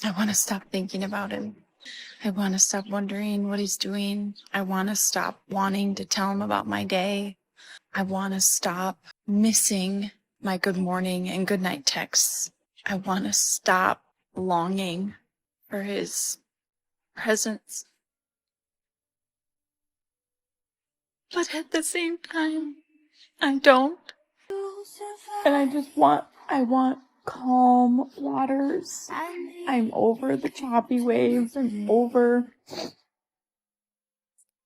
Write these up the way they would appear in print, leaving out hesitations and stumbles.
I want to stop thinking about him. I want to stop wondering what he's doing. I want to stop wanting to tell him about my day. I want to stop missing my good morning and good night texts. I want to stop longing for his presence. But at the same time, I don't. And I want calm waters. I'm over the choppy waves. I'm over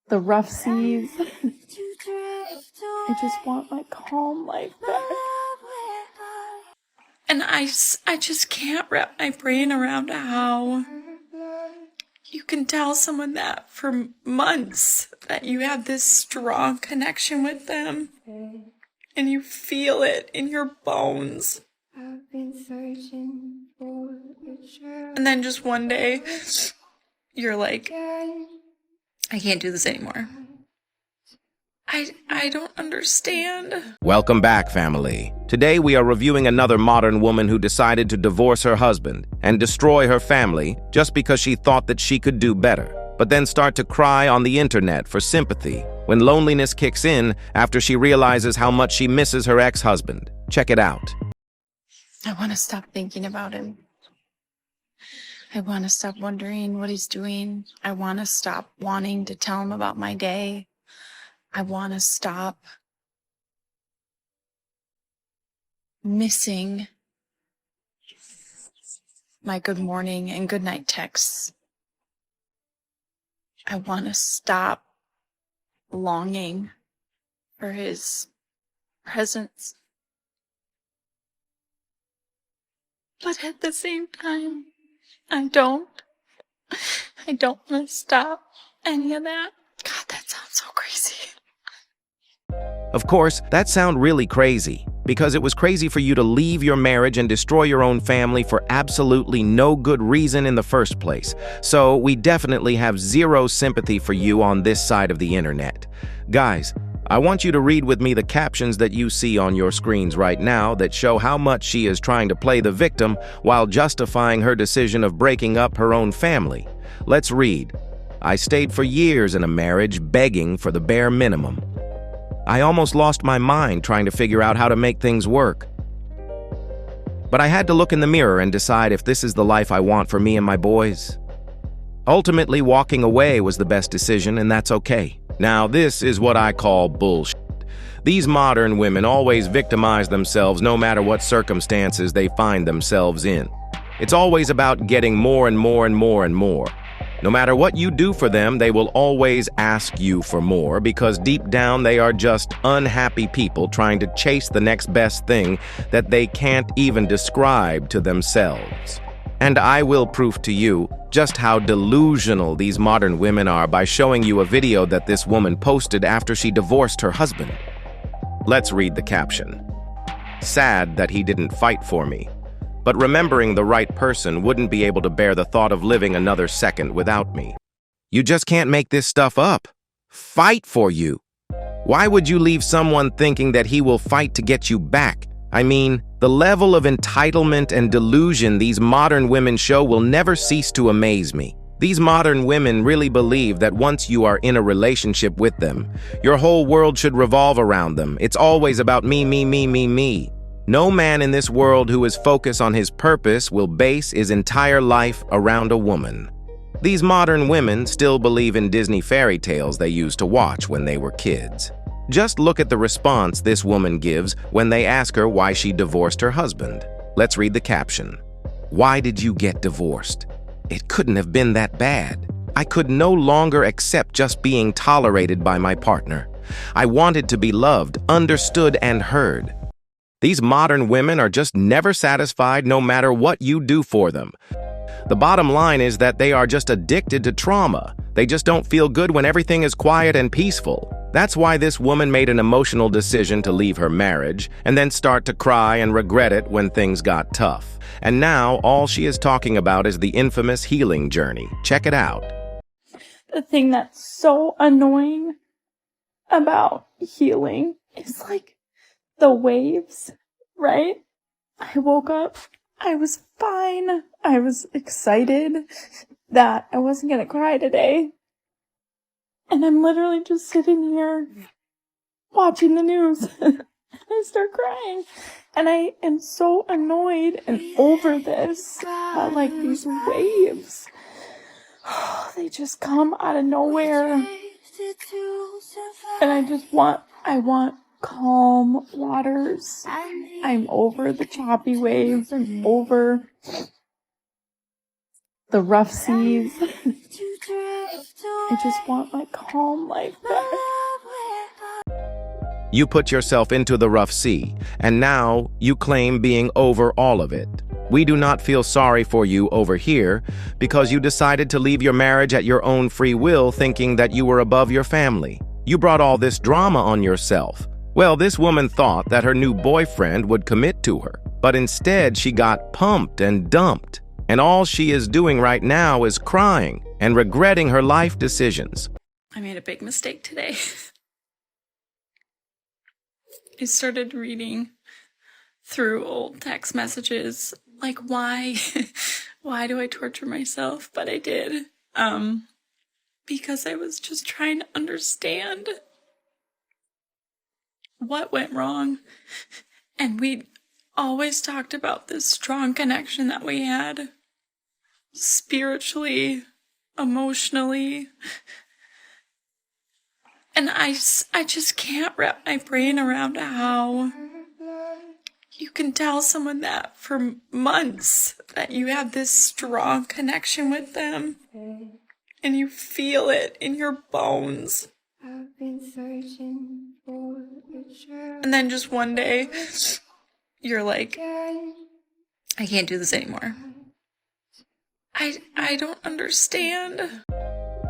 the rough seas. I just want my calm life back. And I just can't wrap my brain around how you can tell someone that for months, that you have this strong connection with them, and you feel it in your bones. And then just one day, you're like, I can't do this anymore. I don't understand. Welcome back, family. Today we are reviewing another modern woman who decided to divorce her husband and destroy her family just because she thought that she could do better, but then start to cry on the internet for sympathy when loneliness kicks in after she realizes how much she misses her ex-husband. Check it out. I want to stop thinking about him. I want to stop wondering what he's doing. I want to stop wanting to tell him about my day. I want to stop missing my good morning and good night texts. I want to stop longing for his presence. But at the same time, I don't want to stop any of that. God, that sounds so crazy. Of course, that sounds really crazy, because it was crazy for you to leave your marriage and destroy your own family for absolutely no good reason in the first place. So we definitely have zero sympathy for you on this side of the internet. Guys, I want you to read with me the captions that you see on your screens right now that show how much she is trying to play the victim while justifying her decision of breaking up her own family. Let's read. I stayed for years in a marriage begging for the bare minimum. I almost lost my mind trying to figure out how to make things work. But I had to look in the mirror and decide if this is the life I want for me and my boys. Ultimately, walking away was the best decision, and that's okay. Now, this is what I call bullshit. These modern women always victimize themselves no matter what circumstances they find themselves in. It's always about getting more and more and more and more. No matter what you do for them, they will always ask you for more because deep down they are just unhappy people trying to chase the next best thing that they can't even describe to themselves. And I will prove to you just how delusional these modern women are by showing you a video that this woman posted after she divorced her husband. Let's read the caption. Sad that he didn't fight for me. But remembering the right person wouldn't be able to bear the thought of living another second without me. You just can't make this stuff up. Fight for you. Why would you leave someone thinking that he will fight to get you back? I mean, the level of entitlement and delusion these modern women show will never cease to amaze me. These modern women really believe that once you are in a relationship with them, your whole world should revolve around them. It's always about me, me, me, me, me. No man in this world who is focused on his purpose will base his entire life around a woman. These modern women still believe in Disney fairy tales they used to watch when they were kids. Just look at the response this woman gives when they ask her why she divorced her husband. Let's read the caption. Why did you get divorced? It couldn't have been that bad. I could no longer accept just being tolerated by my partner. I wanted to be loved, understood, and heard. These modern women are just never satisfied no matter what you do for them. The bottom line is that they are just addicted to trauma. They just don't feel good when everything is quiet and peaceful. That's why this woman made an emotional decision to leave her marriage and then start to cry and regret it when things got tough. And now all she is talking about is the infamous healing journey. Check it out. The thing that's so annoying about healing is like the waves, right? I woke up, I was fine. I was excited that I wasn't going to cry today. And I'm literally just sitting here watching the news. I start crying. And I am so annoyed and over this. But like these waves, they just come out of nowhere. And I want calm waters. I'm over the choppy waves. I'm over the rough seas. I just want my calm life back. You put yourself into the rough sea, and now you claim being over all of it. We do not feel sorry for you over here because you decided to leave your marriage at your own free will, thinking that you were above your family. You brought all this drama on yourself. Well, this woman thought that her new boyfriend would commit to her, but instead she got pumped and dumped. And all she is doing right now is crying and regretting her life decisions. I made a big mistake today. I started reading through old text messages, like why do I torture myself? But I did, because I was just trying to understand what went wrong. And we always talked about this strong connection that we had, spiritually, emotionally. And I just can't wrap my brain around how you can tell someone that for months, that you have this strong connection with them, and you feel it in your bones. And then just one day, you're like, I can't do this anymore. I don't understand.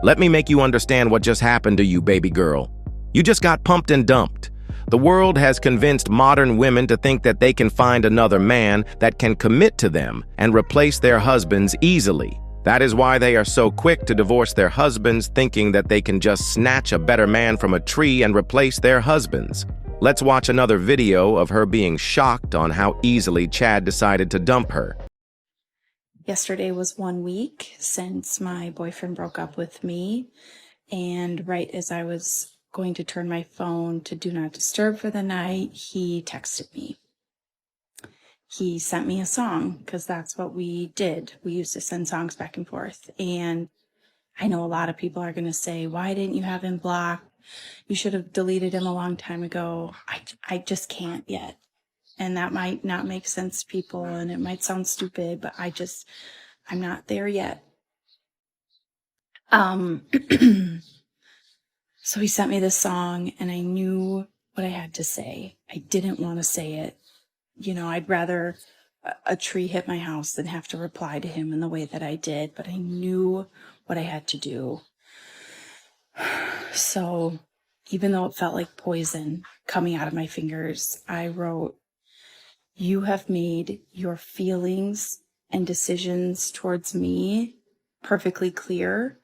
Let me make you understand what just happened to you, baby girl. You just got pumped and dumped. The world has convinced modern women to think that they can find another man that can commit to them and replace their husbands easily. That is why they are so quick to divorce their husbands, thinking that they can just snatch a better man from a tree and replace their husbands. Let's watch another video of her being shocked on how easily Chad decided to dump her. Yesterday was 1 week since my boyfriend broke up with me, and right as I was going to turn my phone to do not disturb for the night, he texted me. He sent me a song, because that's what we did. We used to send songs back and forth. And I know a lot of people are going to say, why didn't you have him blocked? You should have deleted him a long time ago. I just can't yet. And that might not make sense to people, and it might sound stupid, but I'm not there yet. So he sent me this song, and I knew what I had to say. I didn't want to say it. You know, I'd rather a tree hit my house than have to reply to him in the way that I did, but I knew what I had to do. So even though it felt like poison coming out of my fingers, I wrote, "You have made your feelings and decisions towards me perfectly clear.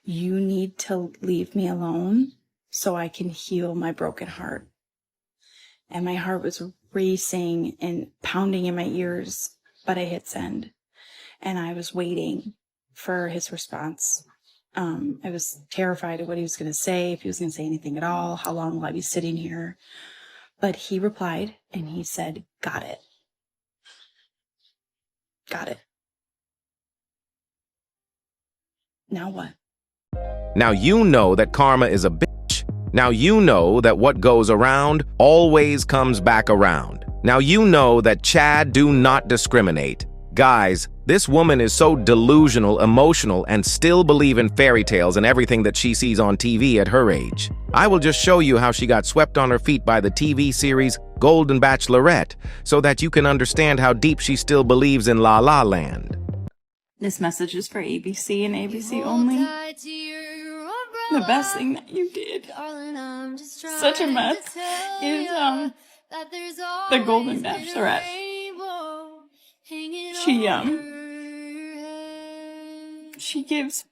You need to leave me alone so I can heal my broken heart." And my heart was racing and pounding in my ears, but I hit send. And I was waiting for his response. I was terrified of what he was going to say, if he was going to say anything at all. How long will I be sitting here? But he replied, and he said, "Got it. Got it. Now what?" Now you know that karma is a bitch. Now you know that what goes around always comes back around. Now you know that Chad do not discriminate. Guys, this woman is so delusional, emotional, and still believe in fairy tales and everything that she sees on TV at her age. I will just show you how she got swept on her feet by the TV series Golden Bachelorette, so that you can understand how deep she still believes in La La Land. This message is for ABC and ABC only. The best thing that you did, such a mess, is the Golden Bachelorette. She gives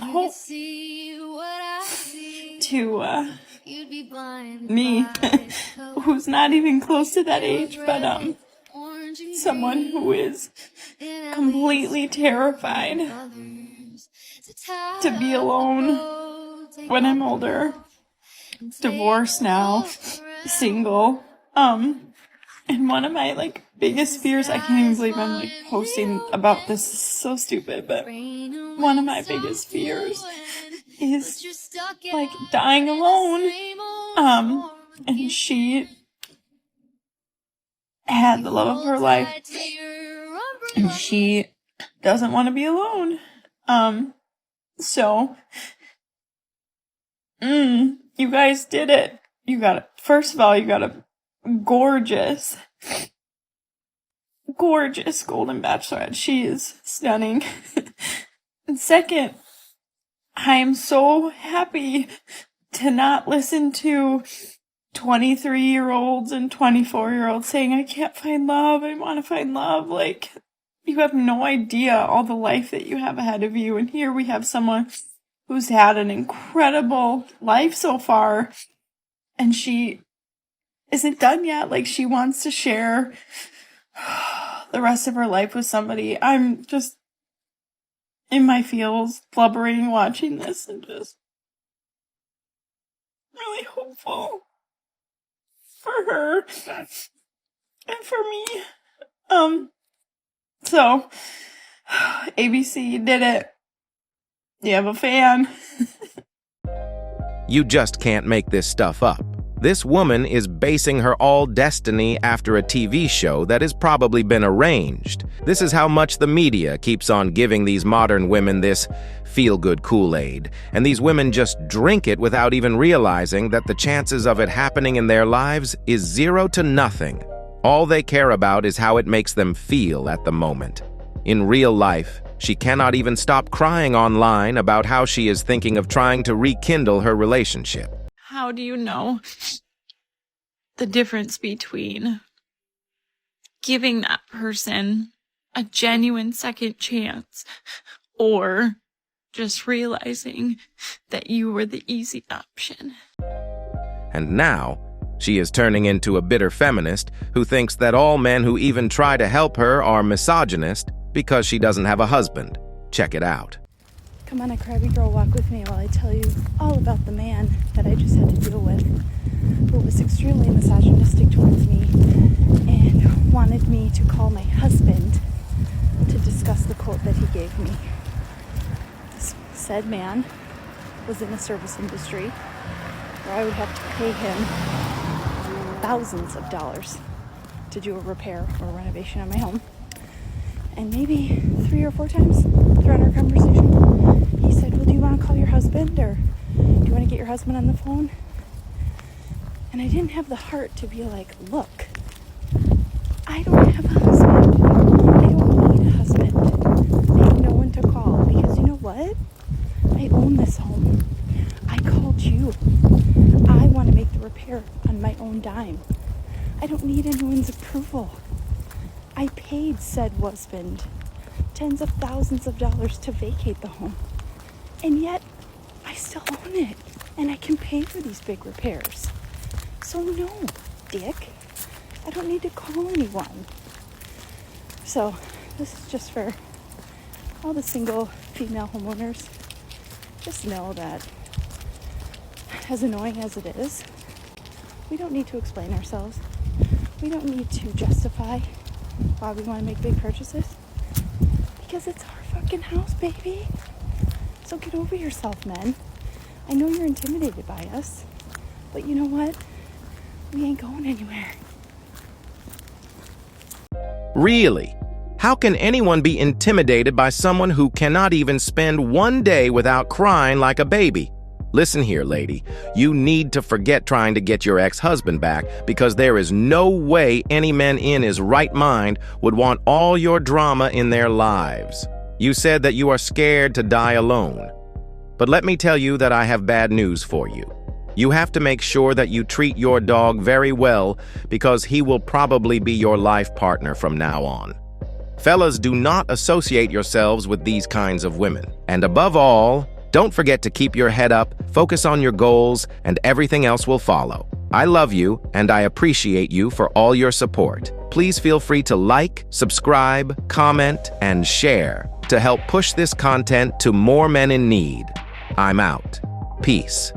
hope to me, who's not even close to that age, but someone who is completely terrified to be alone when I'm older, divorced now, single. And one of my biggest fears, I can't even believe I'm posting about this, it's so stupid, but one of my biggest fears is dying alone. And she had the love of her life, and she doesn't want to be alone. So, you guys did it. First of all, you got a gorgeous golden bachelorette. She is stunning. And second, I am so happy to not listen to 23-year-olds and 24-year-olds saying, I can't find love, I want to find love. You have no idea all the life that you have ahead of you. And here we have someone who's had an incredible life so far, and she isn't done yet. She wants to share the rest of her life with somebody. I'm just in my feels, blubbering, watching this, and just really hopeful for her and for me. So, ABC, you did it. You have a fan. You just can't make this stuff up. This woman is basing her all destiny after a TV show that has probably been arranged. This is how much the media keeps on giving these modern women this feel-good Kool-Aid, and these women just drink it without even realizing that the chances of it happening in their lives is 0 to nothing. All they care about is how it makes them feel at the moment. In real life, she cannot even stop crying online about how she is thinking of trying to rekindle her relationship. How do you know the difference between giving that person a genuine second chance or just realizing that you were the easy option? And now, she is turning into a bitter feminist who thinks that all men who even try to help her are misogynist because she doesn't have a husband. Check it out. Come on a crabby girl walk with me while I tell you all about the man that I just had to deal with, who was extremely misogynistic towards me and wanted me to call my husband to discuss the quote that he gave me. This said man was in the service industry where I would have to pay him thousands of dollars to do a repair or renovation on my home. And maybe 3 or 4 times throughout our conversation, he said, well, do you want to call your husband, or do you want to get your husband on the phone? And I didn't have the heart to be like, look, I don't have a husband. I don't need a husband. I have no one to call, because you know what? I own this home. I called you. I want to make the repair on my own dime. I don't need anyone's approval. I paid said husband tens of thousands of dollars to vacate the home. And yet, I still own it. And I can pay for these big repairs. So no, dick. I don't need to call anyone. So, this is just for all the single female homeowners. Just know that, as annoying as it is, we don't need to explain ourselves. We don't need to justify why we want to make big purchases, because it's our fucking house, baby. So get over yourself, men. I know you're intimidated by us, but you know what? We ain't going anywhere. Really? How can anyone be intimidated by someone who cannot even spend one day without crying like a baby? Listen here, lady. You need to forget trying to get your ex-husband back, because there is no way any man in his right mind would want all your drama in their lives. You said that you are scared to die alone. But let me tell you that I have bad news for you. You have to make sure that you treat your dog very well, because he will probably be your life partner from now on. Fellas, do not associate yourselves with these kinds of women. And above all, don't forget to keep your head up, focus on your goals, and everything else will follow. I love you, and I appreciate you for all your support. Please feel free to like, subscribe, comment, and share to help push this content to more men in need. I'm out. Peace.